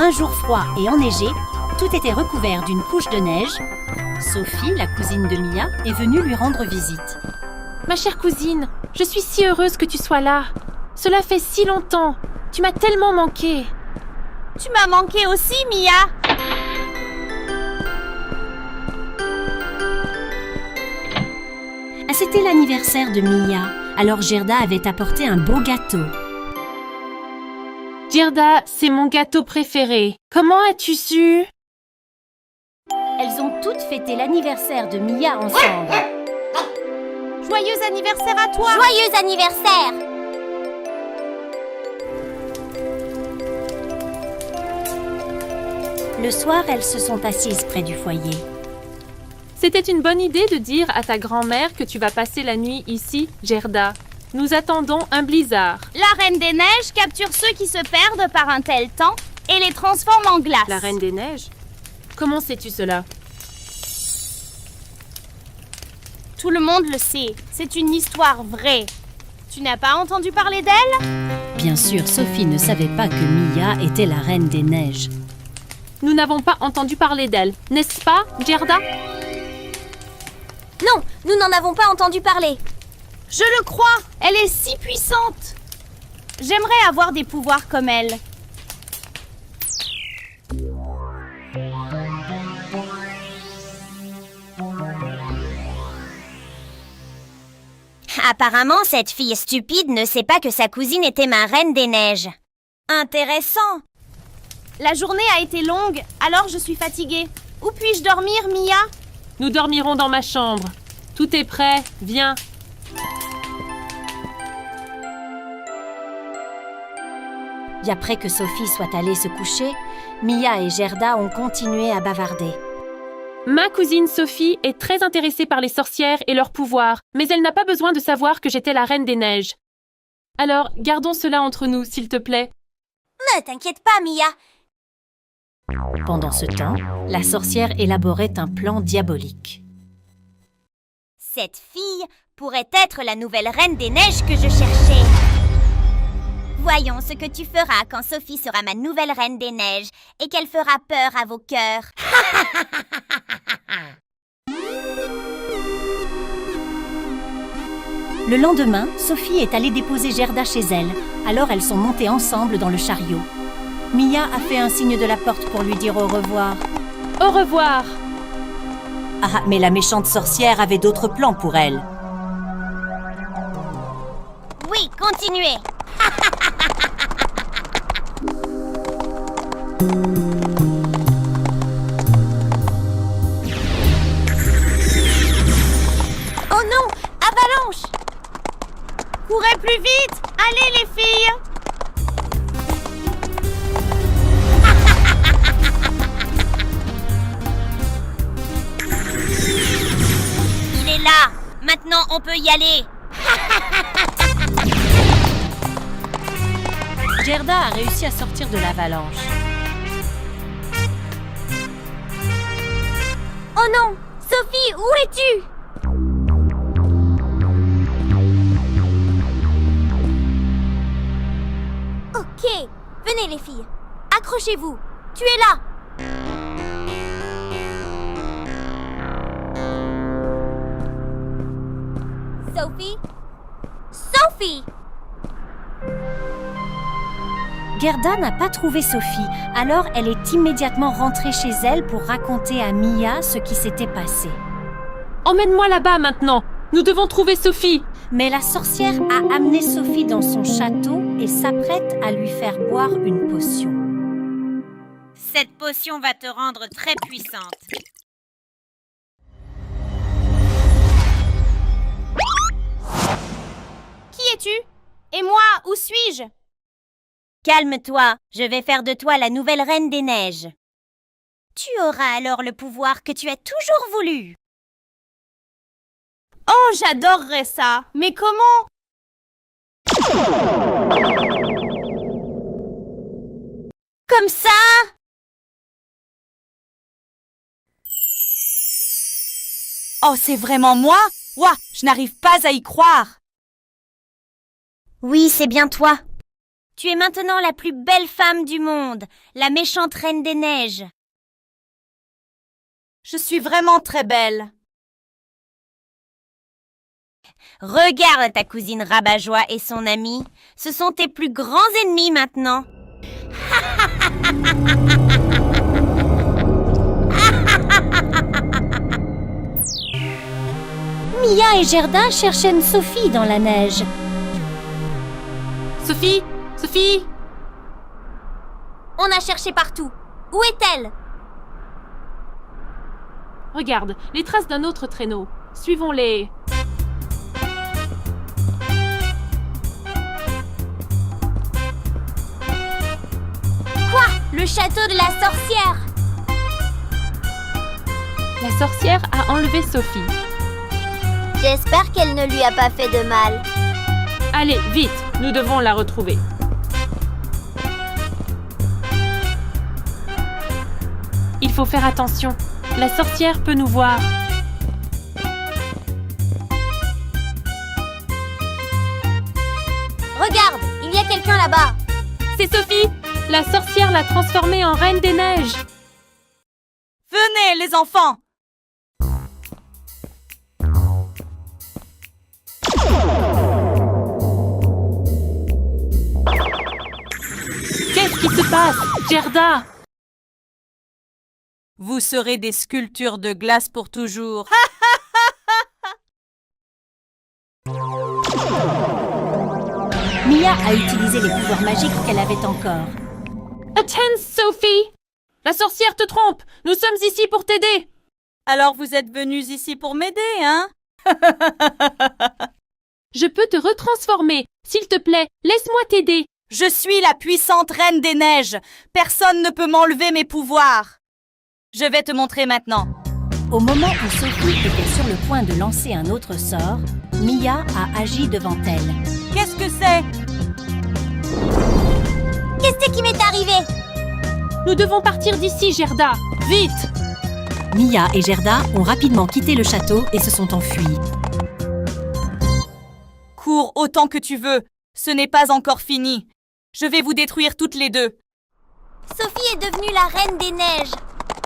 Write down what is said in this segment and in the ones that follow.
Un jour froid et enneigé, tout était recouvert d'une couche de neige. Sophie, la cousine de Mia, est venue lui rendre visite. Ma chère cousine, je suis si heureuse que tu sois là. Cela fait si longtemps. Tu m'as tellement manqué. Tu m'as manqué aussi, Mia. C'était l'anniversaire de Mia, alors Gerda avait apporté un beau gâteau. Gerda, c'est mon gâteau préféré. Comment as-tu su? Elles ont toutes fêté l'anniversaire de Mia ensemble. Joyeux anniversaire à toi. Joyeux anniversaire! Le soir, elles se sont assises près du foyer. C'était une bonne idée de dire à ta grand-mère que tu vas passer la nuit ici, Gerda. Nous attendons un blizzard. La Reine des Neiges capture ceux qui se perdent par un tel temps et les transforme en glace. La Reine des Neiges? Comment sais-tu cela? Tout le monde le sait, c'est une histoire vraie. Tu n'as pas entendu parler d'elle? Bien sûr, Sophie ne savait pas que Mia était la Reine des Neiges. Nous n'avons pas entendu parler d'elle, n'est-ce pas, Gerda? Non, nous n'en avons pas entendu parler. Je le crois, elle est si puissante. J'aimerais avoir des pouvoirs comme elle. Apparemment, cette fille stupide ne sait pas que sa cousine était ma Reine des Neiges. Intéressant. La journée a été longue, alors je suis fatiguée. Où puis-je dormir, Mia? Nous dormirons dans ma chambre. Tout est prêt, viens. Et après que Sophie soit allée se coucher, Mia et Gerda ont continué à bavarder. Ma cousine Sophie est très intéressée par les sorcières et leurs pouvoirs, mais elle n'a pas besoin de savoir que j'étais la Reine des Neiges. Alors, gardons cela entre nous, s'il te plaît. Ne t'inquiète pas, Mia. Pendant ce temps, la sorcière élaborait un plan diabolique. Cette fille pourrait être la nouvelle Reine des Neiges que je cherchais. Voyons ce que tu feras quand Sophie sera ma nouvelle Reine des Neiges et qu'elle fera peur à vos cœurs. Le lendemain, Sophie est allée déposer Gerda chez elle, alors elles sont montées ensemble dans le chariot. Mia a fait un signe de la porte pour lui dire au revoir. Au revoir. Ah, mais la méchante sorcière avait d'autres plans pour elle. Oui, continuez. Oh non, avalanche! Courez plus vite! Allez les filles! Il est là. Maintenant, on peut y aller. Gerda a réussi à sortir de l'avalanche. Oh non! Sophie, où es-tu? Ok, venez les filles. Accrochez-vous. Tu es là. Sophie? Sophie! Gerda n'a pas trouvé Sophie, alors elle est immédiatement rentrée chez elle pour raconter à Mia ce qui s'était passé. Emmène-moi là-bas maintenant. Nous devons trouver Sophie. Mais la sorcière a amené Sophie dans son château et s'apprête à lui faire boire une potion. Cette potion va te rendre très puissante. Qui es-tu? Et moi, où suis-je? Calme-toi, je vais faire de toi la nouvelle Reine des Neiges. Tu auras alors le pouvoir que tu as toujours voulu. Oh, j'adorerais ça! Mais comment? Comme ça? Oh, c'est vraiment moi? Ouah, je n'arrive pas à y croire. Oui, c'est bien toi. Tu es maintenant la plus belle femme du monde, la méchante reine des neiges. Je suis vraiment très belle. Regarde ta cousine Rabat-Joie et son amie. Ce sont tes plus grands ennemis maintenant. Mia et Gerda cherchaient Sophie dans la neige. Sophie, Sophie! On a cherché partout. Où est-elle? Regarde, les traces d'un autre traîneau. Suivons-les. Quoi? Le château de la sorcière! La sorcière a enlevé Sophie. J'espère qu'elle ne lui a pas fait de mal. Allez, vite, nous devons la retrouver. Il faut faire attention. La sorcière peut nous voir. Regarde, il y a quelqu'un là-bas. C'est Sophie! La sorcière l'a transformée en reine des neiges. Venez, les enfants! Qu'est-ce qui se passe? Gerda! Vous serez des sculptures de glace pour toujours. Mia a utilisé les pouvoirs magiques qu'elle avait encore. Attends, Sophie! La sorcière te trompe! Nous sommes ici pour t'aider! Alors vous êtes venus ici pour m'aider, hein? Je peux te retransformer. S'il te plaît, laisse-moi t'aider. Je suis la puissante reine des neiges. Personne ne peut m'enlever mes pouvoirs. Je vais te montrer maintenant. Au moment où Sophie était sur le point de lancer un autre sort, Mia a agi devant elle. Qu'est-ce que c'est? Qu'est-ce qui m'est arrivé? Nous devons partir d'ici, Gerda. Vite! Mia et Gerda ont rapidement quitté le château et se sont enfuis. Cours autant que tu veux. Ce n'est pas encore fini. Je vais vous détruire toutes les deux. Sophie est devenue la reine des neiges.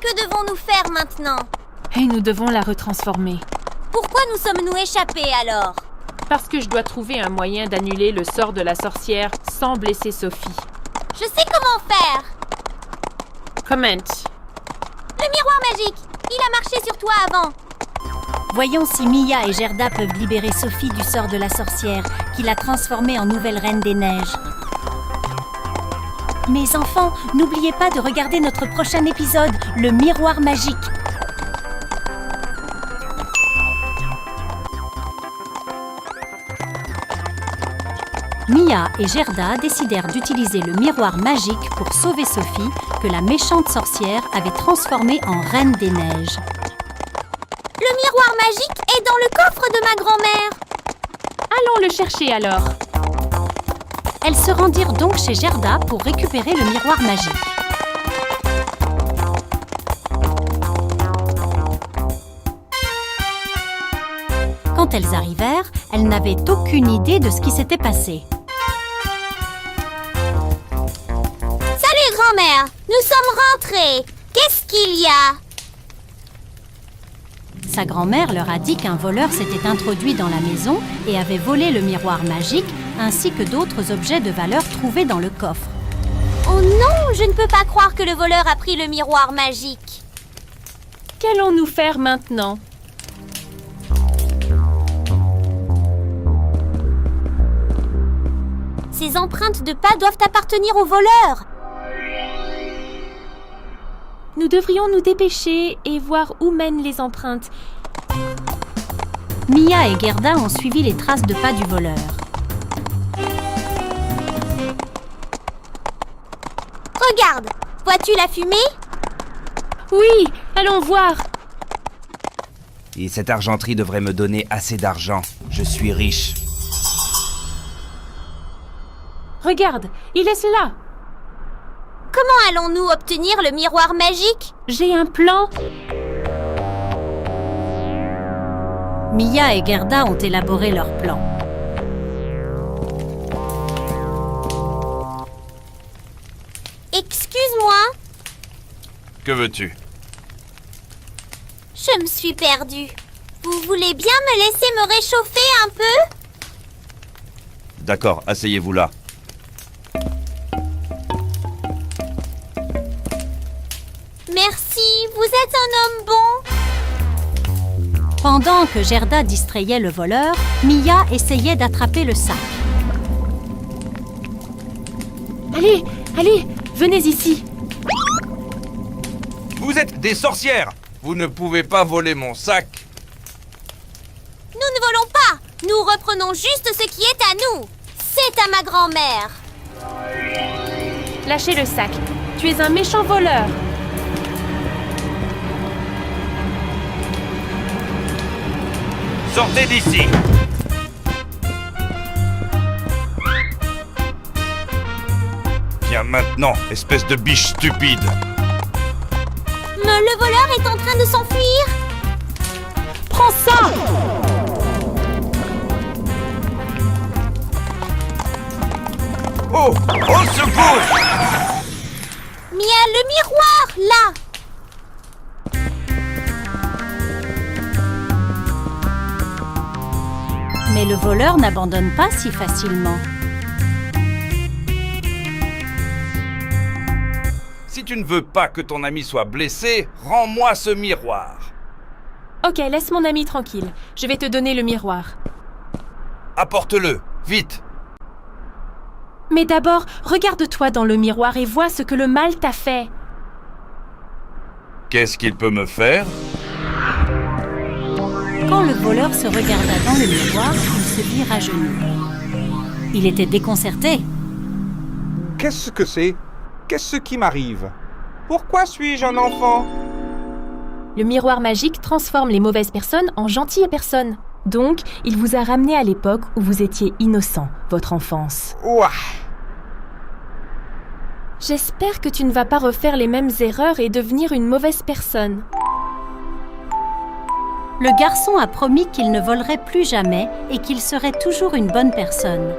Que devons-nous faire maintenant? Et nous devons la retransformer. Pourquoi nous sommes-nous échappés alors? Parce que je dois trouver un moyen d'annuler le sort de la sorcière sans blesser Sophie. Je sais comment faire! Comment? Le miroir magique! Il a marché sur toi avant! Voyons si Mia et Gerda peuvent libérer Sophie du sort de la sorcière qui l'a transformée en nouvelle reine des neiges. Mes enfants, n'oubliez pas de regarder notre prochain épisode, le miroir magique. Mia et Gerda décidèrent d'utiliser le miroir magique pour sauver Sophie, que la méchante sorcière avait transformée en reine des neiges. Le miroir magique est dans le coffre de ma grand-mère! Allons le chercher alors. Elles se rendirent donc chez Gerda pour récupérer le miroir magique. Quand elles arrivèrent, elles n'avaient aucune idée de ce qui s'était passé. Salut grand-mère! Nous sommes rentrés! Qu'est-ce qu'il y a? Sa grand-mère leur a dit qu'un voleur s'était introduit dans la maison et avait volé le miroir magique ainsi que d'autres objets de valeur trouvés dans le coffre. Oh non! Je ne peux pas croire que le voleur a pris le miroir magique! Qu'allons-nous faire maintenant? Ces empreintes de pas doivent appartenir au voleur! Nous devrions nous dépêcher et voir où mènent les empreintes. Mia et Gerda ont suivi les traces de pas du voleur. Regarde! Vois-tu la fumée? Oui, allons voir. Et cette argenterie devrait me donner assez d'argent. Je suis riche. Regarde, il est cela. Comment allons-nous obtenir le miroir magique? J'ai un plan. Mia et Gerda ont élaboré leur plan. Que veux-tu? Je me suis perdue. Vous voulez bien me laisser me réchauffer un peu? D'accord, asseyez-vous là. Merci, vous êtes un homme bon. Pendant que Gerda distrayait le voleur, Mia essayait d'attraper le sac. Allez, allez, venez ici. Vous êtes des sorcières! Vous ne pouvez pas voler mon sac. Nous ne volons pas. Nous reprenons juste ce qui est à nous. C'est à ma grand-mère. Lâchez le sac. Tu es un méchant voleur. Sortez d'ici! Viens maintenant, espèce de biche stupide! Le voleur est en train de s'enfuir. Prends ça! Oh! Au secours! Mia, le miroir, là. Mais le voleur n'abandonne pas si facilement. Si tu ne veux pas que ton ami soit blessé, rends-moi ce miroir. Ok, laisse mon ami tranquille. Je vais te donner le miroir. Apporte-le, vite! Mais d'abord, regarde-toi dans le miroir et vois ce que le mal t'a fait. Qu'est-ce qu'il peut me faire? Quand le voleur se regarda dans le miroir, il se vit à genoux. Il était déconcerté. Qu'est-ce que c'est? Qu'est-ce qui m'arrive? Pourquoi suis-je un enfant? Le miroir magique transforme les mauvaises personnes en gentilles personnes. Donc, il vous a ramené à l'époque où vous étiez innocent, votre enfance. Ouah! J'espère que tu ne vas pas refaire les mêmes erreurs et devenir une mauvaise personne. Le garçon a promis qu'il ne volerait plus jamais et qu'il serait toujours une bonne personne.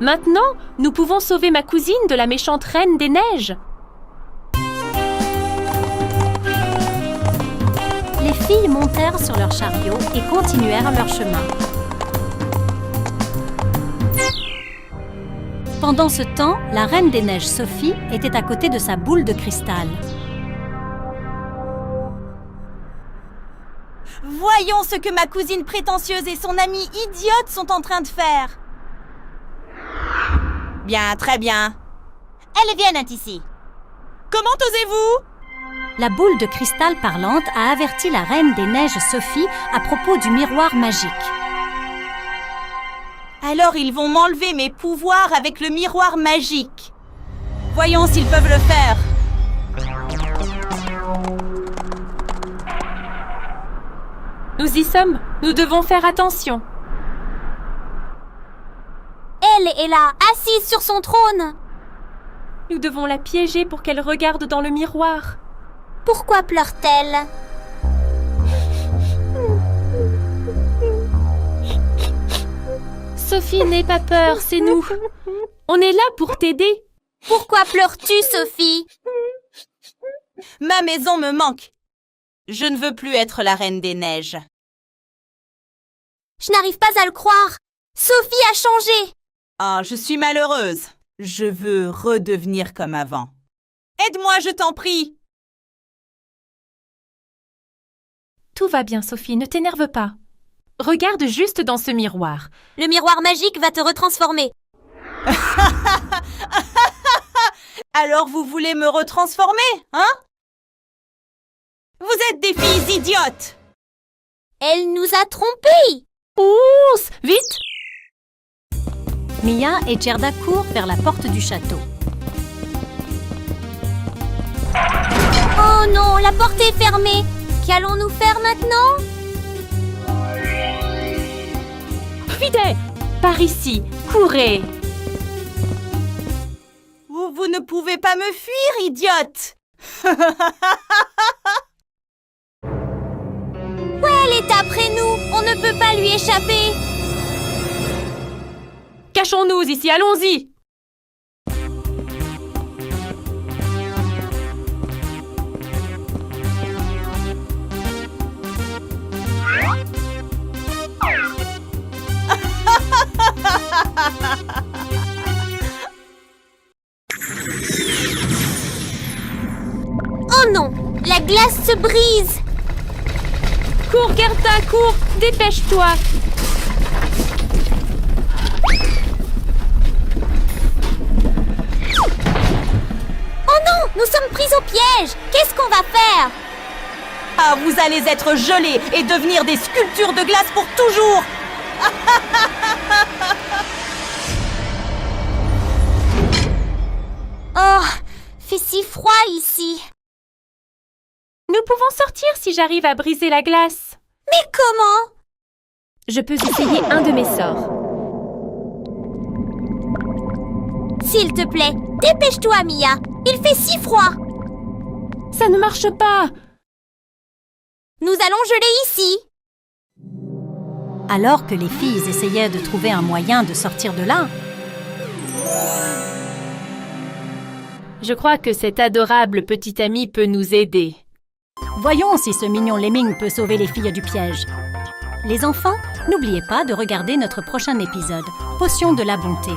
Maintenant, nous pouvons sauver ma cousine de la méchante reine des neiges. Les filles montèrent sur leur chariot et continuèrent leur chemin. Pendant ce temps, la Reine des Neiges Sophie était à côté de sa boule de cristal. Voyons ce que ma cousine prétentieuse et son amie idiote sont en train de faire. Bien, très bien. Elles viennent ici. Comment osez-vous? La boule de cristal parlante a averti la Reine des Neiges Sophie à propos du miroir magique. Alors ils vont m'enlever mes pouvoirs avec le miroir magique. Voyons s'ils peuvent le faire. Nous y sommes. Nous devons faire attention. Elle est là, assise sur son trône. Nous devons la piéger pour qu'elle regarde dans le miroir. Pourquoi pleure-t-elle? Sophie, n'aie pas peur, c'est nous. On est là pour t'aider. Pourquoi pleures-tu, Sophie? Ma maison me manque. Je ne veux plus être la Reine des Neiges. Je n'arrive pas à le croire. Sophie a changé. Ah, je suis malheureuse. Je veux redevenir comme avant. Aide-moi, je t'en prie. Tout va bien, Sophie, ne t'énerve pas. Regarde juste dans ce miroir. Le miroir magique va te retransformer. Alors vous voulez me retransformer, hein? Vous êtes des filles idiotes! Elle nous a trompés. Ours, vite! Mia et Gerda courent vers la porte du château. Oh non, la porte est fermée. Qu'allons-nous faire maintenant? Vite! Par ici, courez! Vous ne pouvez pas me fuir, idiote! Elle est après nous. On ne peut pas lui échapper. Cachons-nous ici, allons-y! glace se brise. Cours, Gerda, cours! Dépêche-toi! Oh non, nous sommes pris au piège. Qu'est-ce qu'on va faire? Ah, vous allez être gelés et devenir des sculptures de glace pour toujours. Oh, fait si froid ici. Nous pouvons sortir si j'arrive à briser la glace. Mais comment? Je peux essayer un de mes sorts. S'il te plaît, dépêche-toi, Mia. Il fait si froid. Ça ne marche pas! Nous allons geler ici. Alors que les filles essayaient de trouver un moyen de sortir de là, Je crois que cet adorable petit ami peut nous aider. voyons si ce mignon lemming peut sauver les filles du piège. Les enfants, n'oubliez pas de regarder notre prochain épisode, Potion de la bonté.